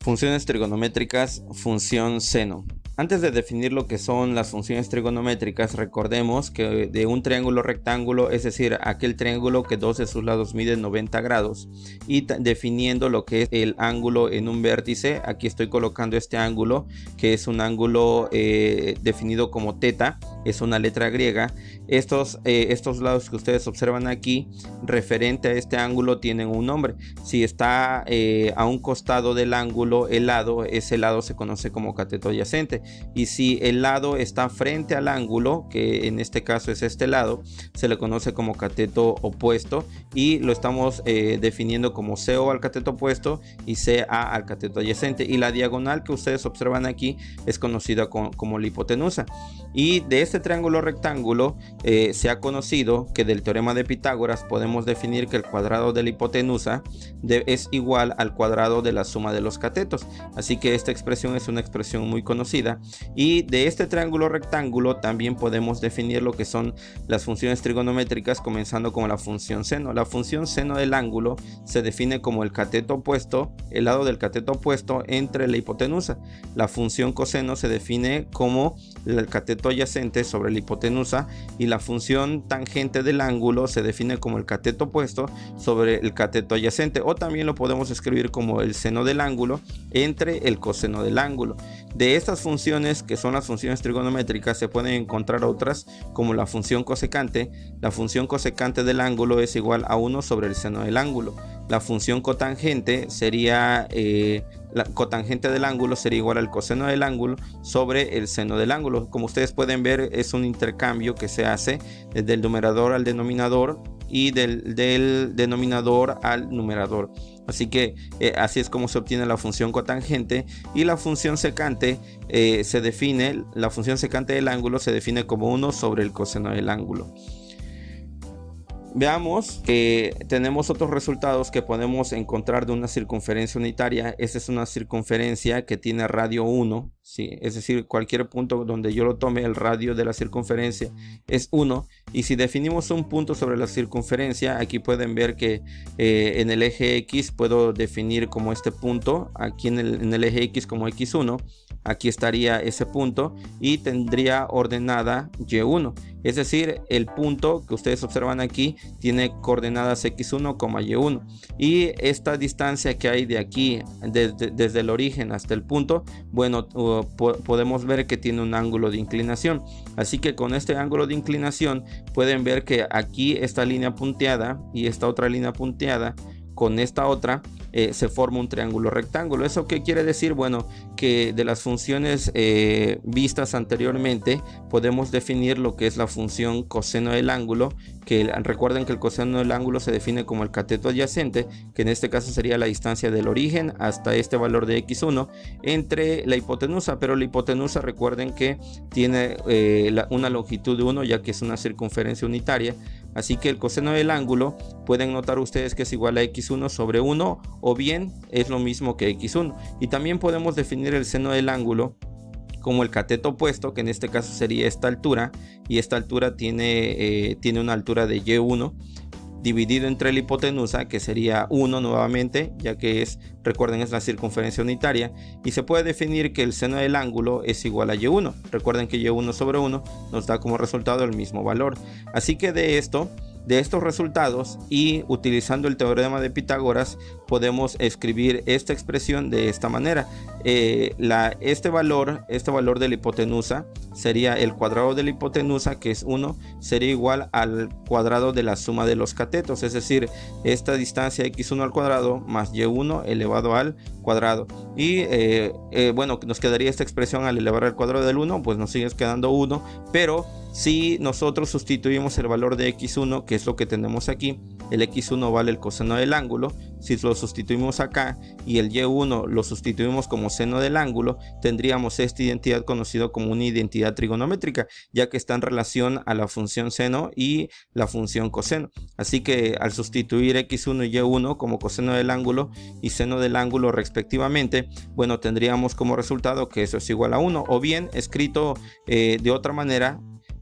Funciones trigonométricas, función seno. Antes de definir lo que son las funciones trigonométricas, recordemos que de un triángulo rectángulo, es decir, aquel triángulo que dos de sus lados miden 90 grados, y definiendo lo que es el ángulo en un vértice, aquí estoy colocando este ángulo, que es un ángulo definido como teta, es una letra griega. Estos lados que ustedes observan aquí, referente a este ángulo, tienen un nombre. Si está a un costado del ángulo, ese lado se conoce como cateto adyacente, y si el lado está frente al ángulo, que en este caso es este lado, se le conoce como cateto opuesto, y lo estamos definiendo como CO al cateto opuesto y CA al cateto adyacente, y la diagonal que ustedes observan aquí es conocida como la hipotenusa. Y de este triángulo rectángulo se ha conocido que del teorema de Pitágoras podemos definir que el cuadrado de la hipotenusa es igual al cuadrado de la suma de los catetos, así que esta expresión es una expresión muy conocida. Y de este triángulo rectángulo también podemos definir lo que son las funciones trigonométricas, comenzando con la función seno. La función seno del ángulo se define como el cateto opuesto, el lado del cateto opuesto entre la hipotenusa. La función coseno se define como el cateto adyacente sobre la hipotenusa, y la función tangente del ángulo se define como el cateto opuesto sobre el cateto adyacente, o también lo podemos escribir como el seno del ángulo entre el coseno del ángulo. De estas funciones, que son las funciones trigonométricas, se pueden encontrar otras como la función cosecante. La función cosecante del ángulo es igual a 1 sobre el seno del ángulo. La función cotangente sería la cotangente del ángulo sería igual al coseno del ángulo sobre el seno del ángulo. Como ustedes pueden ver, es un intercambio que se hace desde el numerador al denominador y del denominador al numerador. Así que así es como se obtiene la función cotangente. Y la función secante la función secante del ángulo se define como 1 sobre el coseno del ángulo. Veamos que tenemos otros resultados que podemos encontrar de una circunferencia unitaria. Esta es una circunferencia que tiene radio 1, ¿sí? Es decir, cualquier punto donde yo lo tome, el radio de la circunferencia es 1. Y si definimos un punto sobre la circunferencia, aquí pueden ver que en el eje X puedo definir como este punto, aquí en el eje X como X1. Aquí estaría ese punto y tendría ordenada Y1. Es decir, el punto que ustedes observan aquí tiene coordenadas X1, Y1. Y esta distancia que hay de aquí, desde el origen hasta el punto, bueno, podemos ver que tiene un ángulo de inclinación. Así que con este ángulo de inclinación pueden ver que aquí esta línea punteada y esta otra línea punteada con esta otra se forma un triángulo rectángulo. ¿Eso qué quiere decir? Bueno, que de las funciones vistas anteriormente podemos definir lo que es la función coseno del ángulo, que recuerden que el coseno del ángulo se define como el cateto adyacente, que en este caso sería la distancia del origen hasta este valor de X1 entre la hipotenusa, pero la hipotenusa recuerden que tiene una longitud de 1, ya que es una circunferencia unitaria. Así que el coseno del ángulo pueden notar ustedes que es igual a X1 sobre 1, o bien es lo mismo que X1. Y también podemos definir el seno del ángulo como el cateto opuesto, que en este caso sería esta altura, y esta altura tiene una altura de Y1 dividido entre la hipotenusa, que sería 1 nuevamente, ya que recuerden, es la circunferencia unitaria, y se puede definir que el seno del ángulo es igual a Y1. Recuerden que Y1 sobre 1 nos da como resultado el mismo valor. Así que de estos resultados, y utilizando el teorema de Pitágoras, podemos escribir esta expresión de esta manera. Este valor de la hipotenusa sería el cuadrado de la hipotenusa, que es 1, sería igual al cuadrado de la suma de los catetos, es decir, esta distancia X1 al cuadrado más Y1 elevado al cuadrado. Y bueno, nos quedaría esta expresión al elevar al cuadrado del 1, pues nos sigue quedando 1, pero si nosotros sustituimos el valor de X1, que es lo que tenemos aquí, el X1 vale el coseno del ángulo. Si lo sustituimos acá y el Y1 lo sustituimos como seno del ángulo, tendríamos esta identidad conocida como una identidad trigonométrica, ya que está en relación a la función seno y la función coseno. Así que al sustituir X1 y Y1 como coseno del ángulo y seno del ángulo respectivamente, bueno, tendríamos como resultado que eso es igual a 1, o bien escrito de otra manera,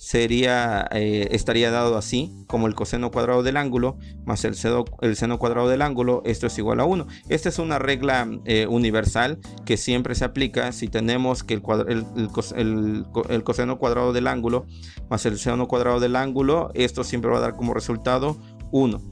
estaría dado así, como el coseno cuadrado del ángulo más el seno cuadrado del ángulo, esto es igual a 1. Esta es una regla universal que siempre se aplica si tenemos que el coseno cuadrado del ángulo más el seno cuadrado del ángulo, esto siempre va a dar como resultado 1.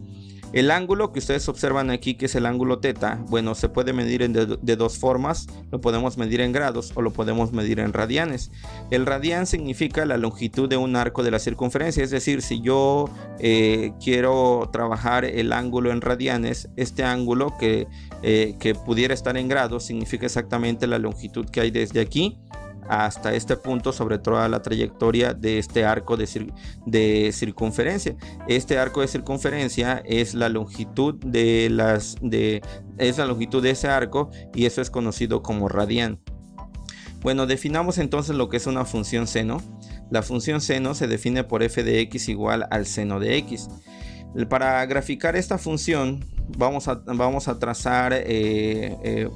El ángulo que ustedes observan aquí, que es el ángulo teta, bueno, se puede medir de dos formas. Lo podemos medir en grados o lo podemos medir en radianes. El radián significa la longitud de un arco de la circunferencia, es decir, si yo quiero trabajar el ángulo en radianes, este ángulo que pudiera estar en grados significa exactamente la longitud que hay desde aquí hasta este punto sobre toda la trayectoria de este arco de circunferencia. Este arco de circunferencia es la longitud de ese arco, y eso es conocido como radián. Bueno, definamos entonces lo que es una función seno. La función seno se define por f de x igual al seno de x. Para graficar esta función vamos a trazar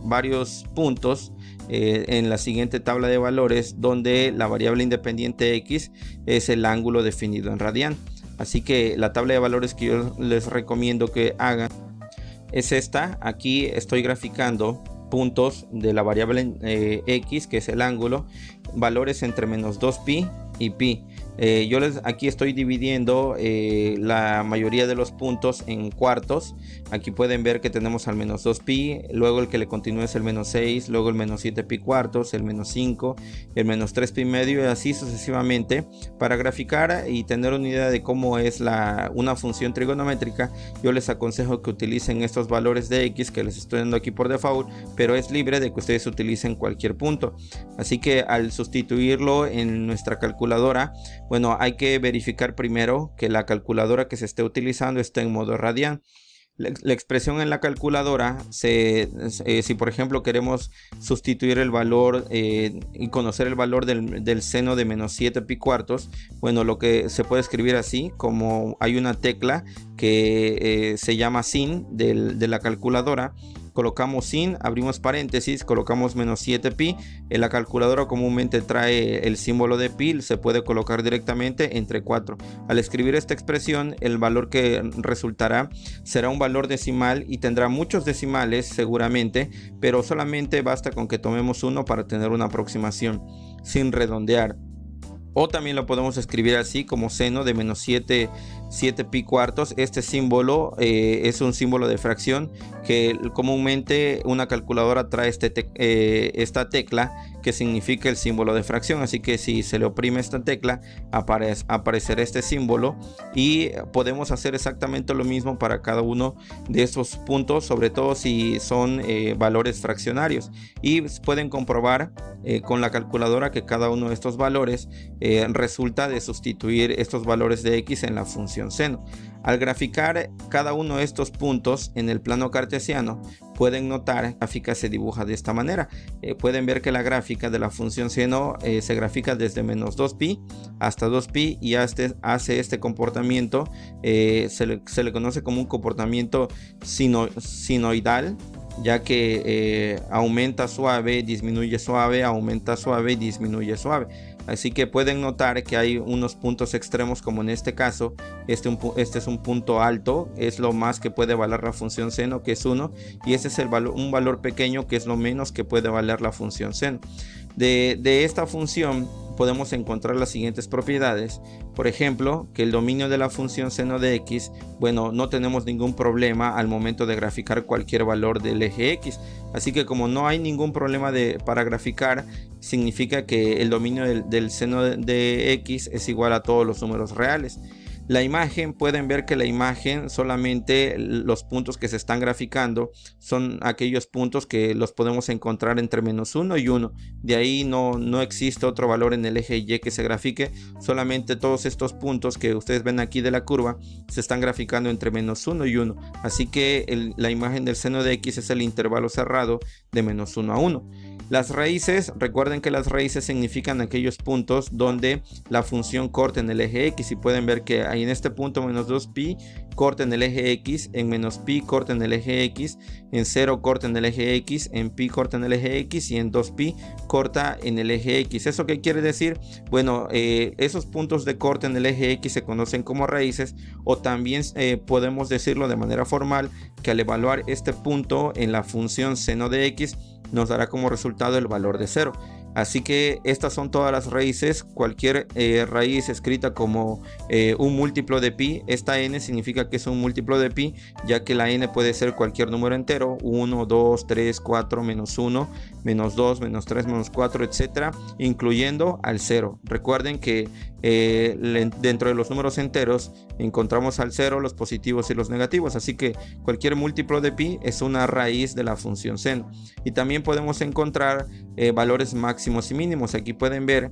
varios puntos en la siguiente tabla de valores, donde la variable independiente x es el ángulo definido en radián. Así que la tabla de valores que yo les recomiendo que hagan es esta. Aquí estoy graficando puntos de la variable x, que es el ángulo, valores entre menos 2pi y pi. Aquí estoy dividiendo la mayoría de los puntos en cuartos. Aquí pueden ver que tenemos al menos 2pi, luego el que le continúa es el menos 6, luego el menos 7pi cuartos, el menos 5, el menos 3pi medio, y así sucesivamente. Para graficar y tener una idea de cómo es una función trigonométrica, yo les aconsejo que utilicen estos valores de x que les estoy dando aquí por default, pero es libre de que ustedes utilicen cualquier punto. Así que al sustituirlo en nuestra calculadora, bueno, hay que verificar primero que la calculadora que se esté utilizando esté en modo radián. La expresión en la calculadora, si por ejemplo queremos sustituir el valor y conocer el valor del seno de menos 7pi cuartos, bueno, lo que se puede escribir así, como hay una tecla que se llama sin de la calculadora. Colocamos sin, abrimos paréntesis, colocamos menos 7pi. En la calculadora comúnmente trae el símbolo de pi, se puede colocar directamente entre 4. Al escribir esta expresión, el valor que resultará será un valor decimal y tendrá muchos decimales seguramente, pero solamente basta con que tomemos uno para tener una aproximación sin redondear. O también lo podemos escribir así, como seno de menos 7pi cuartos. Este símbolo es un símbolo de fracción que comúnmente una calculadora trae esta tecla, que significa el símbolo de fracción. Así que si se le oprime esta tecla, aparecerá este símbolo, y podemos hacer exactamente lo mismo para cada uno de estos puntos, sobre todo si son valores fraccionarios, y pueden comprobar con la calculadora que cada uno de estos valores resulta de sustituir estos valores de x en la función seno. Al graficar cada uno de estos puntos en el plano cartesiano, pueden notar que la gráfica se dibuja de esta manera. Pueden ver que la gráfica de la función seno se grafica desde menos 2pi hasta 2pi, y hace este comportamiento. Se le conoce como un comportamiento sinoidal, ya que aumenta suave, disminuye suave, aumenta suave, disminuye suave. Así que pueden notar que hay unos puntos extremos, como en este caso, este es un punto alto, es lo más que puede valer la función seno, que es 1, y ese es un valor pequeño, que es lo menos que puede valer la función seno. De esta función podemos encontrar las siguientes propiedades. Por ejemplo, que el dominio de la función seno de x, bueno, no tenemos ningún problema al momento de graficar cualquier valor del eje x. Así que como no hay ningún problema para graficar, significa que el dominio del seno de x es igual a todos los números reales. La imagen, pueden ver que la imagen, solamente los puntos que se están graficando son aquellos puntos que los podemos encontrar entre menos 1 y 1. De ahí no existe otro valor en el eje y que se grafique. Solamente todos estos puntos que ustedes ven aquí de la curva se están graficando entre menos 1 y 1. Así que la imagen del seno de x es el intervalo cerrado de menos 1 a 1. Las raíces, recuerden que las raíces significan aquellos puntos donde la función corta en el eje X, y pueden ver que ahí en este punto menos 2pi corta en el eje X, en menos pi corta en el eje X, en 0 corta en el eje X, en pi corta en el eje X y en 2pi corta en el eje X. ¿Eso qué quiere decir? Bueno, esos puntos de corte en el eje X se conocen como raíces, o también podemos decirlo de manera formal que al evaluar este punto en la función seno de X nos dará como resultado el valor de 0. Así que estas son todas las raíces. Cualquier raíz escrita como un múltiplo de pi, esta n significa que es un múltiplo de pi, ya que la n puede ser cualquier número entero: 1, 2, 3, 4, menos 1, menos 2, menos 3, menos 4, etcétera, incluyendo al 0. Recuerden que dentro de los números enteros encontramos al 0, los positivos y los negativos, así que cualquier múltiplo de pi es una raíz de la función seno. Y también podemos encontrar valores máximos y mínimos. Aquí pueden ver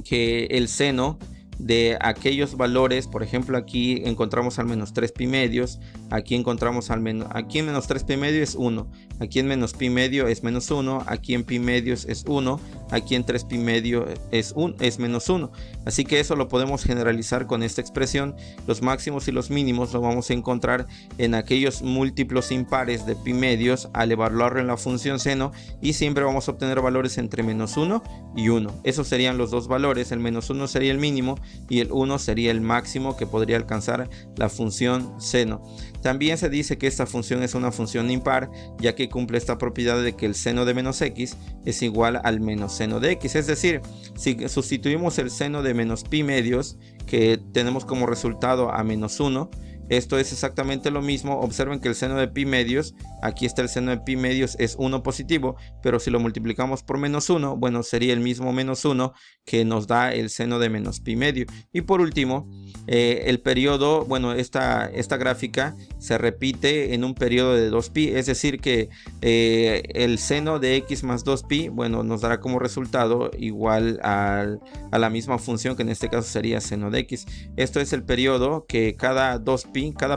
que el seno de aquellos valores, por ejemplo, aquí encontramos al menos 3 pi medios, aquí encontramos aquí en menos 3 pi medio es 1, aquí en menos pi medio es menos 1, aquí en pi medios es 1, aquí en 3 pi medio es menos 1. Así que eso lo podemos generalizar con esta expresión. Los máximos y los mínimos lo vamos a encontrar en aquellos múltiplos impares de pi medios al evaluarlo en la función seno, y siempre vamos a obtener valores entre menos 1 y 1. Esos serían los dos valores. El menos 1 sería el mínimo y el 1 sería el máximo que podría alcanzar la función seno. También se dice que esta función es una función impar, ya que cumple esta propiedad de que el seno de menos x es igual al menos seno de x. Es decir, si sustituimos el seno de menos pi medios, que tenemos como resultado a menos 1, esto es exactamente lo mismo. Observen que el seno de pi medios, aquí está el seno de pi medios, es 1 positivo, pero si lo multiplicamos por menos 1, bueno, sería el mismo menos 1 que nos da el seno de menos pi medio. Y por último, el periodo, bueno, esta gráfica se repite en un periodo de 2pi, es decir que el seno de x más 2pi, bueno, nos dará como resultado igual a la misma función, que en este caso sería seno de x. Esto es el periodo que cada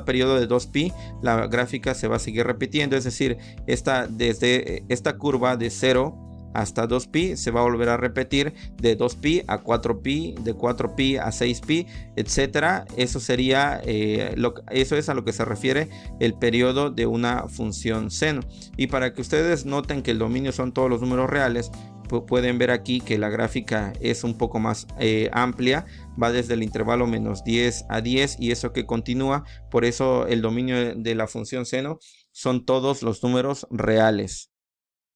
periodo de 2pi la gráfica se va a seguir repitiendo, es decir, desde esta curva de 0 hasta 2pi se va a volver a repetir, de 2pi a 4pi, de 4pi a 6pi, etcétera. Eso sería eso es a lo que se refiere el periodo de una función seno. Y para que ustedes noten que el dominio son todos los números reales, pueden ver aquí que la gráfica es un poco más amplia, va desde el intervalo menos 10 a 10, y eso que continúa. Por eso el dominio de la función seno son todos los números reales.